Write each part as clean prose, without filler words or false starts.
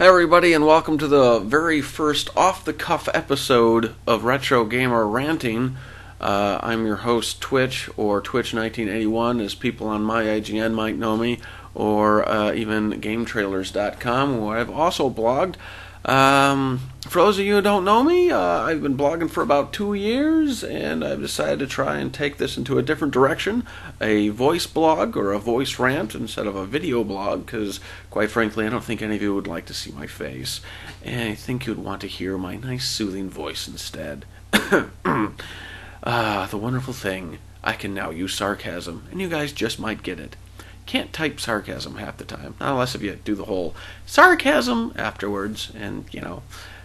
Hey everybody, and welcome to the very first off-the-cuff episode of Retro Gamer Ranting. I'm your host, Twitch, or Twitch1981, as people on my IGN might know me, or even GameTrailers.com, where I've also blogged. For those of you who don't know me, I've been blogging for about 2 years, and I've decided to try and take this into a different direction, a voice blog or a voice rant instead of a video blog, because quite frankly I don't think any of you would like to see my face, and I think you'd want to hear my nice soothing voice instead. The wonderful thing, I can now use sarcasm, and you guys just might get it. Can't type sarcasm half the time, not unless if you do the whole sarcasm afterwards, and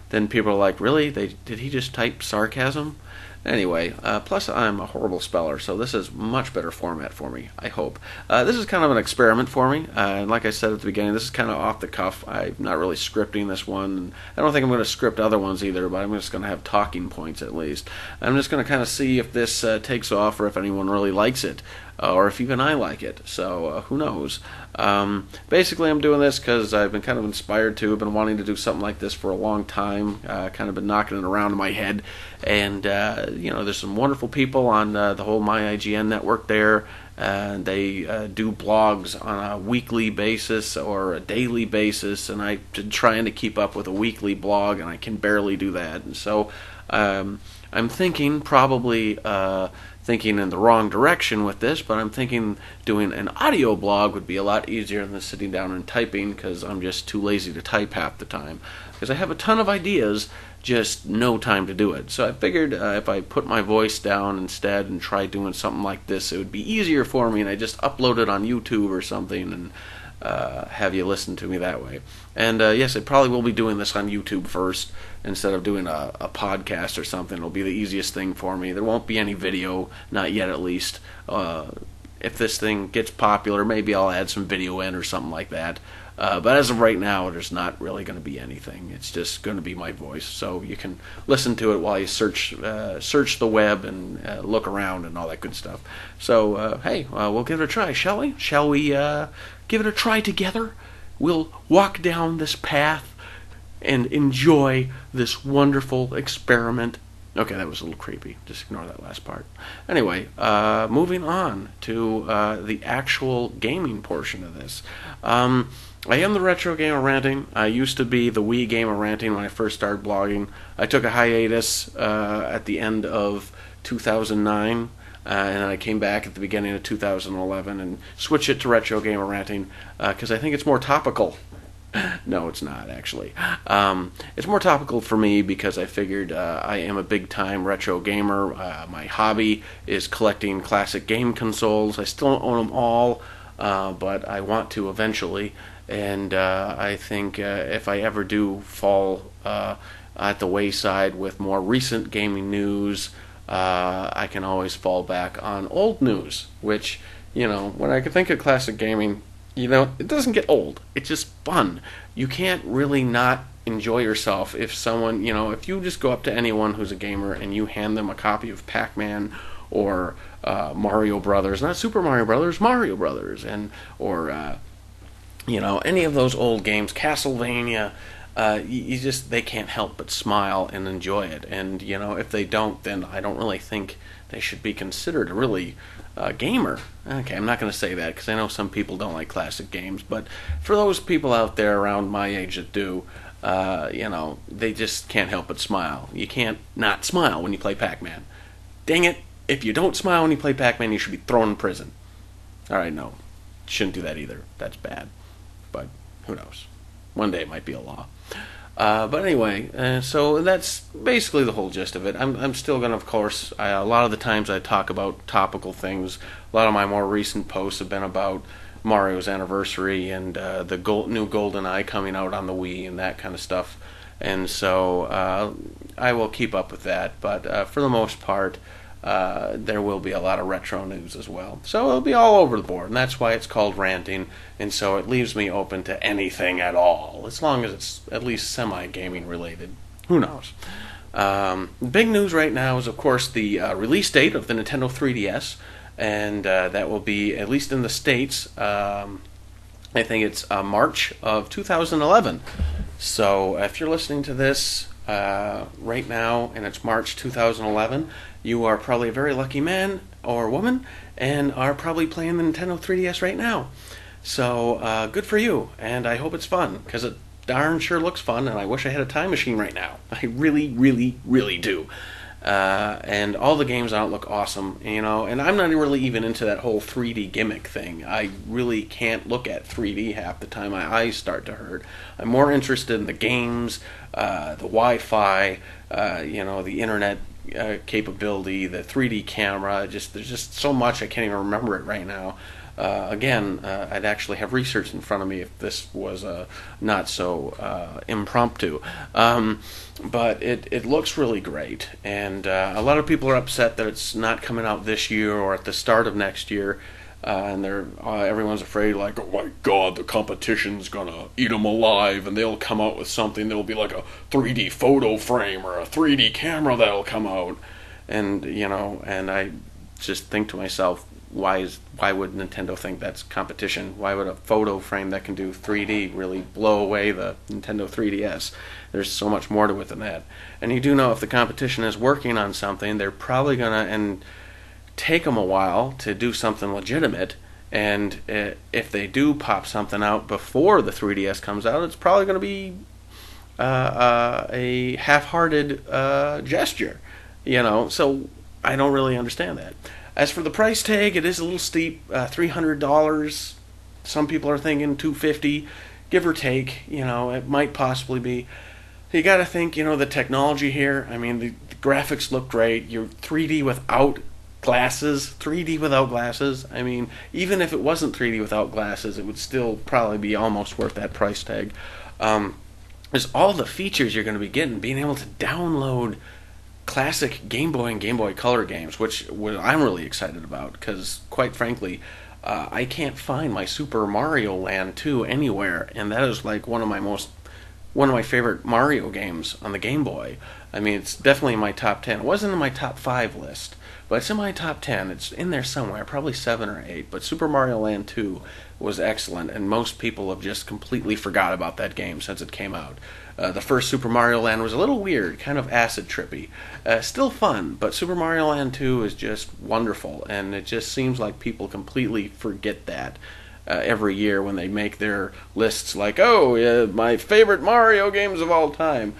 then people are like, really? Did he just type sarcasm? Anyway, plus I'm a horrible speller, so this is much better format for me, I hope. This is kind of an experiment for me, and like I said at the beginning, this is kind of off the cuff. I'm not really scripting this one, and I don't think I'm going to script other ones either, but I'm just going to have talking points at least. I'm just going to kind of see if this takes off, or if anyone really likes it, or if even I like it, so who knows. Basically I'm doing this because I've been kind of inspired to, I've been wanting to do something like this for a long time, kind of been knocking it around in my head, and there's some wonderful people on the whole MyIGN network there, and they do blogs on a weekly basis or a daily basis, and I've been trying to keep up with a weekly blog, and I can barely do that, and so I'm thinking probably thinking in the wrong direction with this, but I'm thinking doing an audio blog would be a lot easier than sitting down and typing, because I'm just too lazy to type half the time, because I have a ton of ideas, just no time to do it. So I figured if I put my voice down instead and try doing something like this, it would be easier for me, and I just upload it on YouTube or something and have you listen to me that way. And yes, I probably will be doing this on YouTube first instead of doing a podcast or something. It'll be the easiest thing for me. There won't be any video, not yet at least. If this thing gets popular, maybe I'll add some video in or something like that. But as of right now, there's not really going to be anything. It's just going to be my voice, so you can listen to it while you search the web and look around and all that good stuff. So hey, we'll give it a try, shall we? Shall we give it a try together? We'll walk down this path and enjoy this wonderful experiment. Okay, that was a little creepy. Just ignore that last part. Anyway, moving on to the actual gaming portion of this. I am the Retro Gamer Ranting. I used to be the Wii Gamer Ranting when I first started blogging. I took a hiatus at the end of 2009, and I came back at the beginning of 2011 and switched it to Retro Gamer Ranting because I think it's more topical. No, it's not, actually. It's more topical for me because I figured I am a big-time retro gamer. My hobby is collecting classic game consoles. I still don't own them all, but I want to eventually. And I think if I ever do fall at the wayside with more recent gaming news, I can always fall back on old news, which, when I can think of classic gaming, it doesn't get old. It's just fun. You can't really not enjoy yourself if someone, if you just go up to anyone who's a gamer and you hand them a copy of Pac-Man or Mario Brothers, not Super Mario Brothers, Mario Brothers, or any of those old games, Castlevania, they can't help but smile and enjoy it. And, if they don't, then I don't really think they should be considered really a gamer. Okay, I'm not going to say that because I know some people don't like classic games, but for those people out there around my age that do, they just can't help but smile. You can't not smile when you play Pac-Man. Dang it, if you don't smile when you play Pac-Man, you should be thrown in prison. Alright, no, shouldn't do that either. That's bad. But who knows? One day it might be a law. But anyway, so that's basically the whole gist of it. I'm still going to, of course, a lot of the times I talk about topical things. A lot of my more recent posts have been about Mario's anniversary and the new GoldenEye coming out on the Wii and that kind of stuff. And so I will keep up with that. But for the most part, there will be a lot of retro news as well. So it'll be all over the board, and that's why it's called ranting, and so it leaves me open to anything at all, as long as it's at least semi-gaming related. Who knows? Big news right now is, of course, the release date of the Nintendo 3DS, and that will be, at least in the States, I think it's March of 2011. So if you're listening to this right now and it's March 2011, you are probably a very lucky man or woman and are probably playing the Nintendo 3DS right now. So good for you, and I hope it's fun, because it darn sure looks fun, and I wish I had a time machine right now. I really, really, really do. And all the games on it look awesome, and I'm not really even into that whole 3D gimmick thing. I really can't look at 3D half the time. My eyes start to hurt. I'm more interested in the games, the Wi-Fi, the internet capability, the 3D camera. There's just so much I can't even remember it right now. I'd actually have research in front of me if this was not so impromptu. But it looks really great, and a lot of people are upset that it's not coming out this year or at the start of next year, and everyone's afraid, like, oh my god, the competition's gonna eat them alive, and they'll come out with something that'll be like a 3D photo frame or a 3D camera that'll come out, and I just think to myself, why would Nintendo think that's competition? Why would a photo frame that can do 3D really blow away the Nintendo 3DS? There's so much more to it than that. And you do know if the competition is working on something, they're probably and take them a while to do something legitimate. And if they do pop something out before the 3DS comes out, it's probably going to be a half-hearted gesture. So I don't really understand that. As for the price tag, it is a little steep, $300. Some people are thinking $250, give or take. It might possibly be. You got to think, the technology here. I mean, the graphics look great. You're 3D without glasses. 3D without glasses. I mean, even if it wasn't 3D without glasses, it would still probably be almost worth that price tag. There's all the features you're going to be getting. Being able to download classic Game Boy and Game Boy Color games, which I'm really excited about, because quite frankly, I can't find my Super Mario Land 2 anywhere, and that is like one of my favorite Mario games on the Game Boy. I mean, it's definitely in my top 10. It wasn't in my top 5 list, but it's in my top 10. It's in there somewhere, probably 7 or 8. But Super Mario Land 2 was excellent, and most people have just completely forgot about that game since it came out. The first Super Mario Land was a little weird, kind of acid trippy. Still fun, but Super Mario Land 2 is just wonderful, and it just seems like people completely forget that every year when they make their lists like, my favorite Mario games of all time.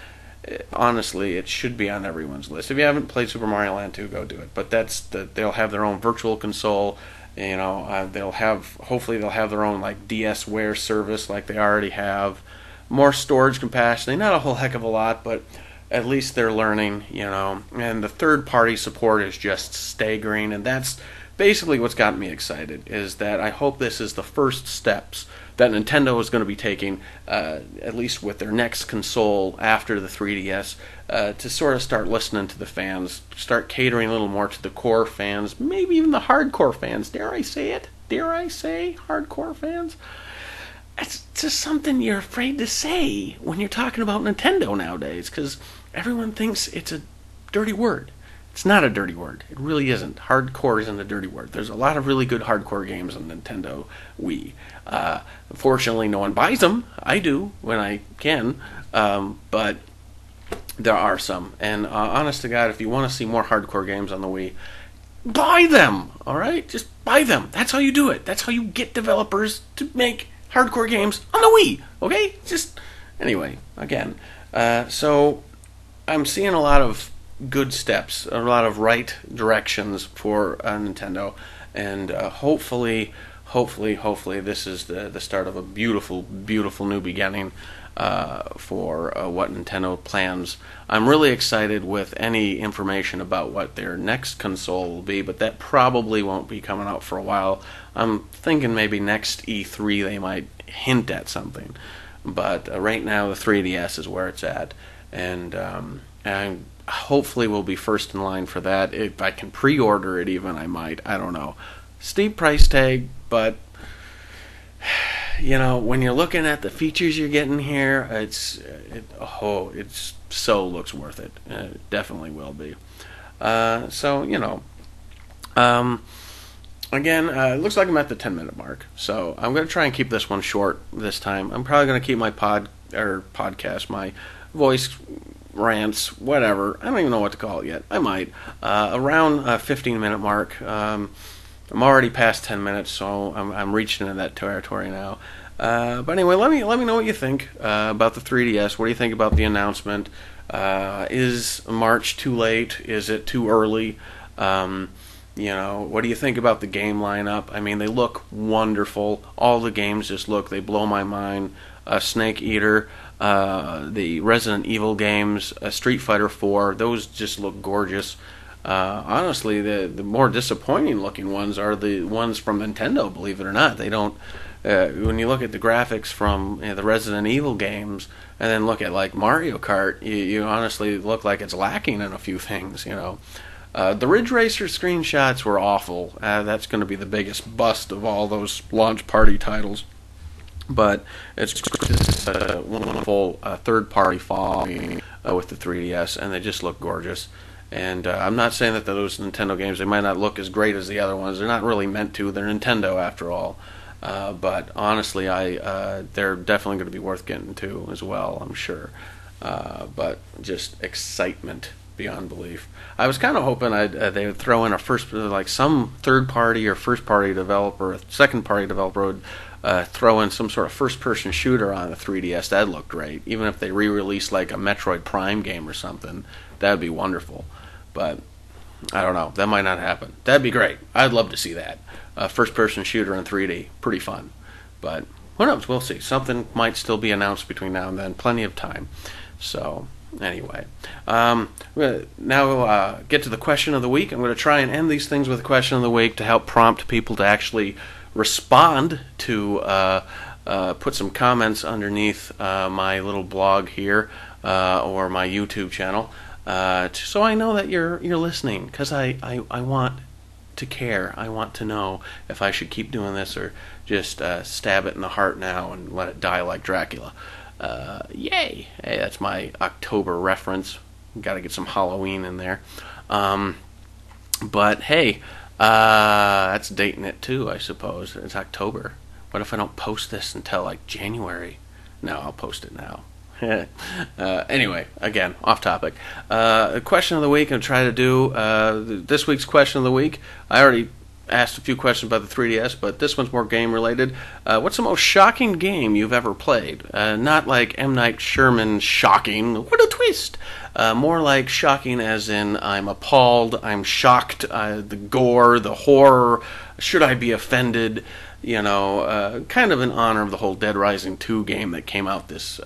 Honestly, it should be on everyone's list. If you haven't played Super Mario Land 2, go do it. But they'll have their own virtual console. Hopefully they'll have their own like DSware service like they already have. More storage capacity, not a whole heck of a lot, but at least they're learning, and the third-party support is just staggering, and that's basically what's gotten me excited, is that I hope this is the first steps that Nintendo is going to be taking, at least with their next console after the 3DS, to sort of start listening to the fans, start catering a little more to the core fans, maybe even the hardcore fans. Dare I say it? Dare I say hardcore fans? It's just something you're afraid to say when you're talking about Nintendo nowadays, because everyone thinks it's a dirty word. It's not a dirty word. It really isn't. Hardcore isn't a dirty word. There's a lot of really good hardcore games on Nintendo Wii. Unfortunately, no one buys them. I do when I can, but there are some. And honest to God, if you want to see more hardcore games on the Wii, buy them, all right? Just buy them. That's how you do it. That's how you get developers to make hardcore games on the Wii, okay? Anyway, again, so I'm seeing a lot of good steps, a lot of right directions for Nintendo, and hopefully this is the start of a beautiful, beautiful new beginning for what Nintendo plans. I'm really excited with any information about what their next console will be, but that probably won't be coming out for a while. I'm thinking maybe next E3 they might hint at something, but right now the 3DS is where it's at, and hopefully we'll be first in line for that. If I can pre-order it even, I might. I don't know. Steep price tag, but when you're looking at the features you're getting here, it so looks worth it. It definitely will be. Again, it looks like I'm at the 10-minute mark, so I'm going to try and keep this one short this time. I'm probably going to keep my or podcast, my voice rants, whatever. I don't even know what to call it yet. I might. Around a 15-minute mark. I'm already past 10 minutes, so I'm reaching into that territory now. But anyway, let me know what you think about the 3DS. What do you think about the announcement? Is March too late? Is it too early? What do you think about the game lineup? I mean, they look wonderful. All the games just they blow my mind. Snake Eater, the Resident Evil games, Street Fighter 4, those just look gorgeous. Honestly, the more disappointing looking ones are the ones from Nintendo, believe it or not. They don't, when you look at the graphics from the Resident Evil games, and then look at like Mario Kart, you honestly look like it's lacking in a few things, The Ridge Racer screenshots were awful. That's going to be the biggest bust of all those launch party titles. But it's a wonderful third-party following with the 3DS, and they just look gorgeous. And I'm not saying that those Nintendo games, they might not look as great as the other ones. They're not really meant to. They're Nintendo after all. But honestly, they're definitely going to be worth getting to as well, I'm sure. But just excitement beyond belief. I was kind of hoping they would throw in some third-party or first-party developer, or second-party developer would throw in some sort of first-person shooter on the 3DS. That'd look great. Even if they re-released like a Metroid Prime game or something, that'd be wonderful. But I don't know. That might not happen. That'd be great. I'd love to see that. A first-person shooter in 3D. Pretty fun. But who knows? We'll see. Something might still be announced between now and then. Plenty of time. So anyway, we're going to now get to the question of the week. I'm going to try and end these things with a question of the week to help prompt people to actually respond to put some comments underneath my little blog here or my YouTube channel, so I know that you're listening, because I want to care. I want to know if I should keep doing this or just stab it in the heart now and let it die like Dracula. Yay! Hey, that's my October reference. Got to get some Halloween in there. But hey, that's dating it too, I suppose. It's October. What if I don't post this until like January? No, I'll post it now. Anyway, again, off topic. Question of the week I'm trying to do. This week's question of the week, I already asked a few questions about the 3DS, but this one's more game related. What's the most shocking game you've ever played? Not like M. Night Shyamalan shocking, what a twist! More like shocking as in I'm appalled, I'm shocked, the gore, the horror, should I be offended? Kind of in honor of the whole Dead Rising 2 game that came out this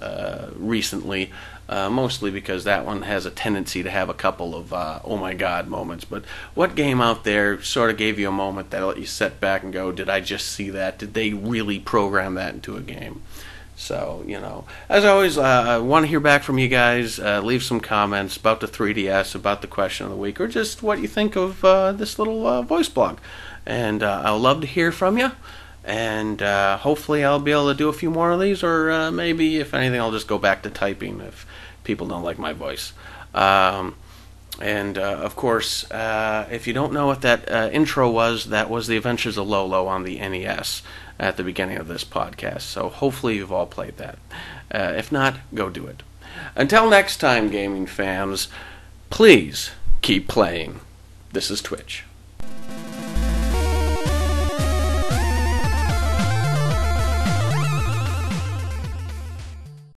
recently, mostly because that one has a tendency to have a couple of oh my god moments. But what game out there sort of gave you a moment that let you sit back and go, did I just see that? Did they really program that into a game? So, as always, I want to hear back from you guys. Leave some comments about the 3DS, about the question of the week, or just what you think of this little voice blog. And I'll love to hear from you. And hopefully I'll be able to do a few more of these, or maybe, if anything, I'll just go back to typing if people don't like my voice. Of course, if you don't know what that intro was, that was The Adventures of Lolo on the NES at the beginning of this podcast. So hopefully you've all played that. If not, go do it. Until next time, gaming fans, please keep playing. This is Twitch.